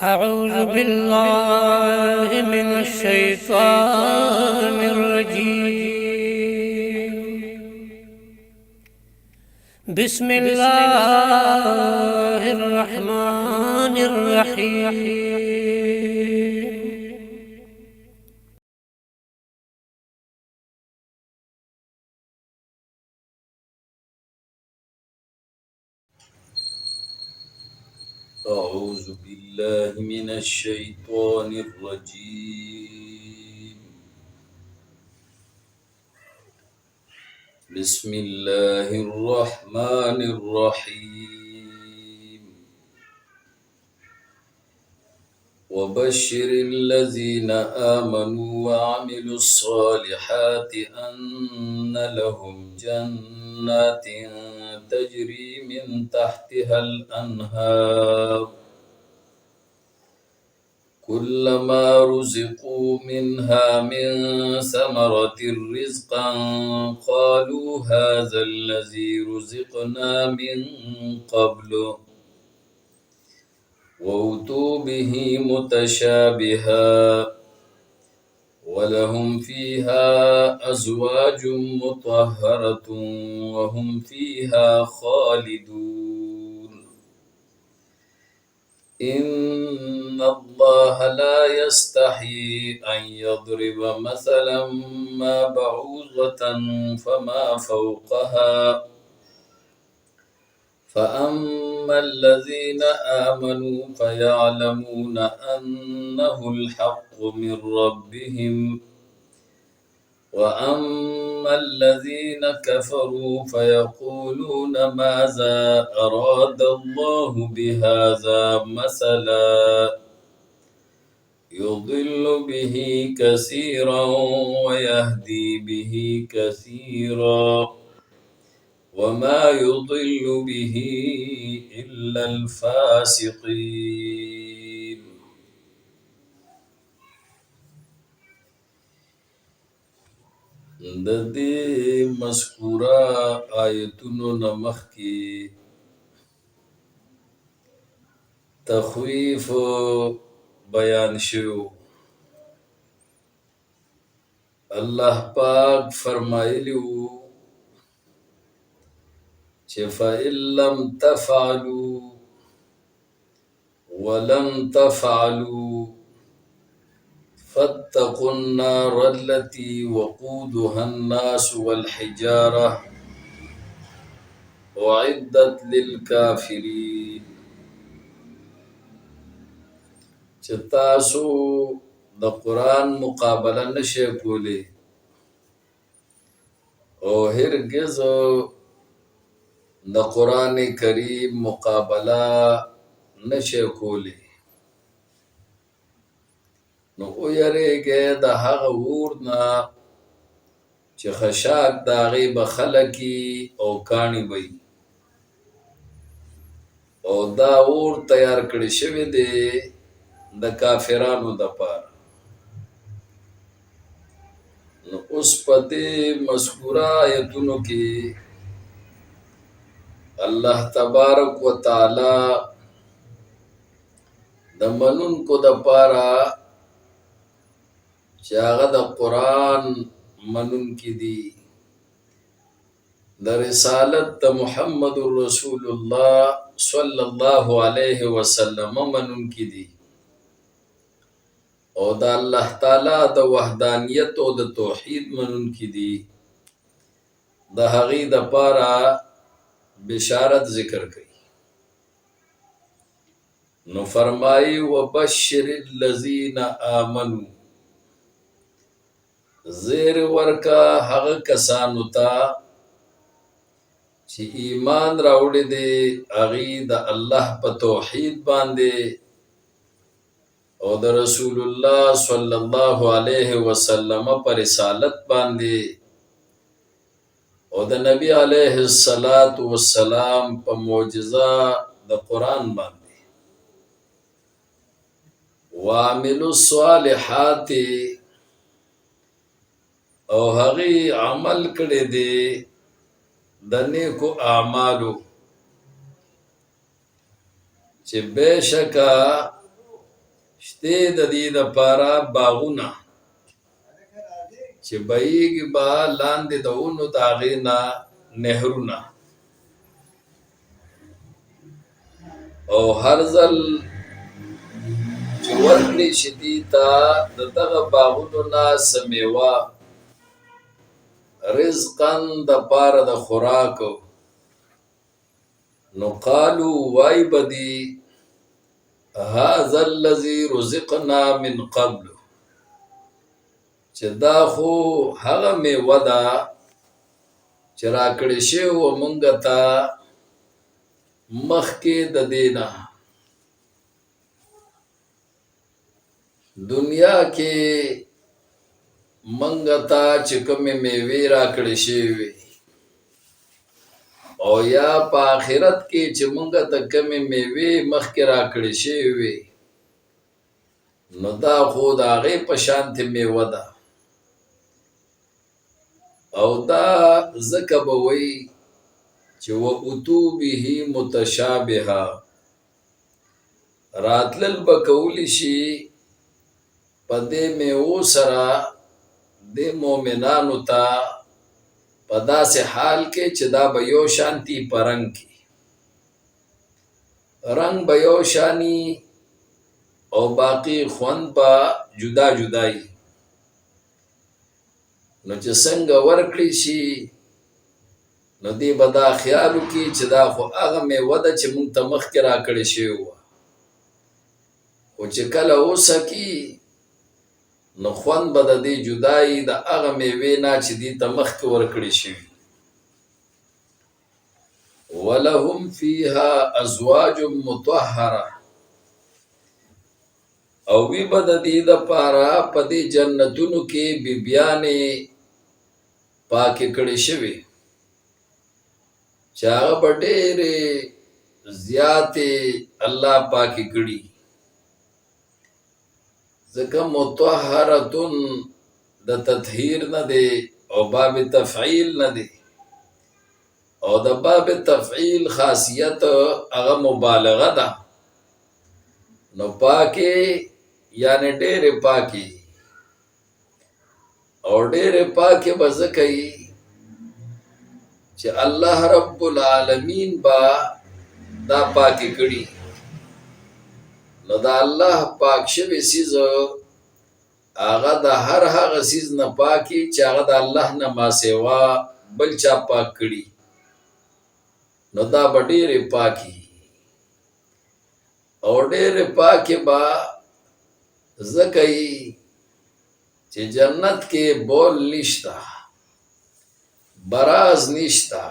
أعوذ بالله من الشيطان الرجيم. بسم الله الرحمن الرحيم. أعوذ بالله من الشيطان الرجيم. بسم الله الرحمن الرحيم. وبشر الذين آمنوا وعملوا الصالحات أن لهم جنات تجري من تحتها الأنهار كلما رزقوا منها من ثمرة رزقا قالوا هذا الذي رزقنا من قبل وأتوا به متشابها ولهم فيها أزواج مطهرة وهم فيها خالدون. إن الله لا يستحي أن يضرب مثلا ما بعوضة فما فوقها فأما الذين آمنوا فيعلمون أنه الحق من ربهم وأما الذين كفروا فيقولون ماذا أراد الله بهذا مثلا يضل به كثيرا ويهدي به كثيرا وما يضل به إلا الفاسقين. د دې مذکورہ آیتونو نمخ کی تخویف بیان شو. اللہ پاک فرمایلیو چې فَإِن لَّمْ تَفْعَلُوا وَلَن تَفْعَلُوا فَاتَّقُوا النَّارَ الَّتِي وَقُودُهَا النَّاسُ وَالْحِجَارَةُ أُعِدَّتْ لِلْكَافِرِينَ. چې تاسو د قرآن مقابله نشئ کولی او هرگز د قرآن کریم مقابله نشئ کولی نو ویریږئ د هغه اور نه چې خشاک د هغې به خلکي او کاڼي به او دا اور تیار کړی شوی دی د کافرانو دپاره. نو اوس په دې مذکوره آیتونو کې الله تبارک و تعالی د منونکو دپاره چې هغه د قرآن منونکي دي، د رسالت د محمد رسول الله صلی الله علیه وسلم منونکي دي او د الله تعالی د وحدانیت او د توحید منونکي دي، د هغې دپاره بشارت ذکر کوي. نو فرمایي وبشر الذین آمنوا، زیر ورکا هغه کسانو ته چې ایمان راوړی دی هغې د الله په توحید باندې او د رسول الله صلی الله علیه وسلم په رسالت باندې او د نبی علیه السلام په معجزه د قرآن باندې وعملوا الصالحات او هغې عمل کړی دی د نیکو اعمالو چې بېشکه شته د دې دپاره باغونه چې بهیږي به لاندې د ونو د هغې نه نهرونه، او هر ځل چې ورکړي شي دې ته د دغه باغونو نه څه میوه رزقا دپاره د خوراکو، نو قالو وای بدی هذا الذي رزقنا من قبل، چې دا خو هغه میوه ده چې راکړې شوې وه مونږ ته مخکې د دې نه. دنیا کې مونږ ته چې کومې میوې راکړې شوې وي او یا په آخرت کې چې مونږ ته کومې میوې مخکې راکړې شوې وي، نو دا خو د هغې په شانتې میوه ده. او دا ځکه به وایي چې واتو به متشابهه، راتلل به کولی شي په دې میوو سره د مؤمنانو ته په داسې حال کې چې دا به یو شانتي په رنګ کې، رنګ به یو شانی او باقی خوند به جدا جدای. نو چې څنګه ورکړي شي نو دی به دا خیال وکړي چې دا خو هغه میوه ده چې مونږ ته مخکې راکړې شوې وه، خو چې کله وسکي نو خوند به د دې جدایي د هغه میوې نه چې دې ته مخکې ورکړې شوي. ولهم فیها ازواج مطهره، او وی به د دې دپاره په دې جنتونو کې بیبیانې پاکې کړې شوې چې هغه به ډېرې زیاتې الله پاکې کړي، ځکه مطهرتن د تطهیر نه دی او باب تفعیل نه دی، او د باب تفعیل خاصیت هغه مبالغه ده. نو پاکې یعنی ډېرې پاکې، او ډېرې پاکې به ځکه یي چې الله رب العالمین به دا پاکې کړي. نو دا الله پاک شوی سیز هغه د هر هغه سیز نه پاکي چې هغه د الله نه ما سوا بل چا پاک کړي، نو دا به ډېرې پاکي، او ډېرې پاکې به ځکه یي چې جنت کې بول نشته، براز نشته،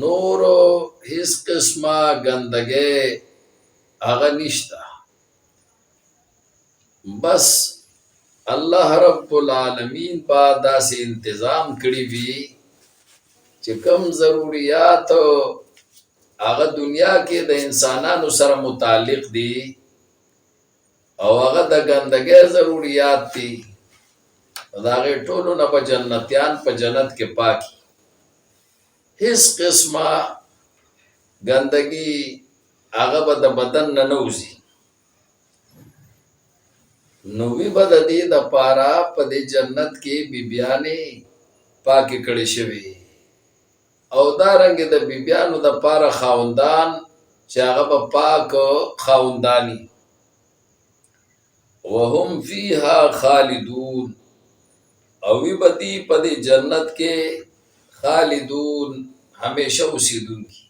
نورو هیڅ قسمه ګندګۍ هغه نشته. بس الله رب العالمین په داسې انتظام کړي وي چې کم ضروریات هغه دنیا کې د انسانانو سره متعلق دي او هغه د ګندګۍ ضروریات دي، د هغې ټولو نه به جنتیان په جنت کې پاکي، هیڅ قسمه ګندګي هغه به د بدن نه نه وځي. نو وی به د دې دپاره په دې جنت کې بیبیانې پاکې کړې شوې، او دارنګې د بیبیانو دپاره خاوندان چې هغه به پاک خاوندانی. وهم فیها خالدون، او وی به دی په دې جنت کې خالدون همیشه اوسیدونکي،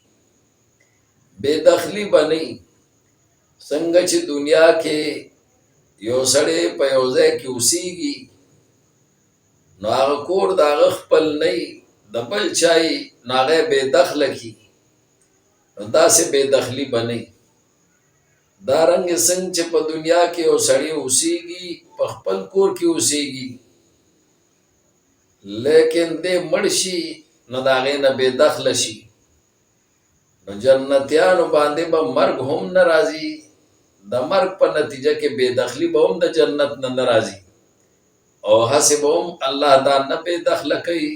بے دخلی به نه وي. څنګه چې دنیا کې یو سړی په یو ځای کې اوسیږي نو هغه کور د هغه خپل نه وي، د بل چا یي، نو هغه بې دخله کي، نو داسې بې دخلي به نه وي. دارنګې څنګه چې په دنیا کې یو سړی اوسیږي په خپل کور کې اوسیږي، لیکن دې مړ شي نو د هغې نه بې دخله شي، نو جنتیانو باندې به مرګ هم نه راځي، د مرګ په نتیجه کې بې دخلي به هم د جنت نه نه راځي، او هسې به هم الله دا نه بې دخله کوي،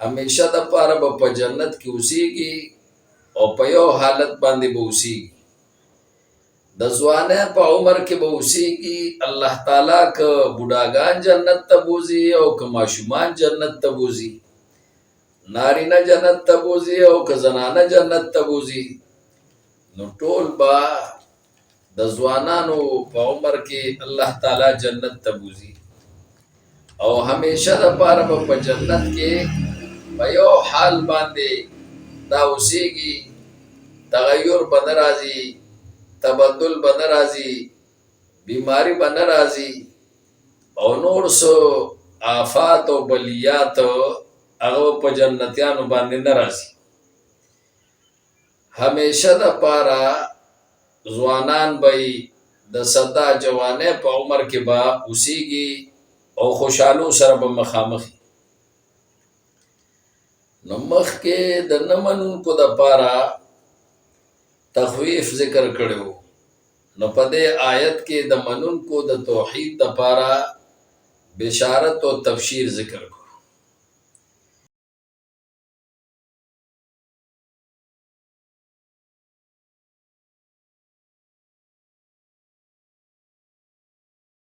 همیشه دپاره به په جنت کې اوسیږي او په یو حالت باندې به اوسیږي. د ځوانۍ په عمر کې به اوسېږي، الله تعالی که بوډاګان جنت ته بوځي او که ماشومان جنت ته بوځي، نارینه جنت ته بوځي او که زنانه جنت ته بوځي، نو ټول به د ځوانانو په عمر کې الله تعالی جنت ته بوځي او همیشه دپاره به په جنت کې په یو حال باندې دا اوسېږي، تغیر به نه راځي، تبدل به نه راځي، بیماری به نه راځي او نور څه آفات او بلیات هغه په جنتیانو باندې نه راځي. همیشه دپاره ځوانان به د سدا جوانۍ په عمر کې به اوسېږي او خوشحالو سره به مخامخ. نو مخکې د نه منونکو دپاره تخویف ذکر کړو، نو په دې آیت کې د منونکو د توحید دپاره بشارت او تبشیر ذکر کړو.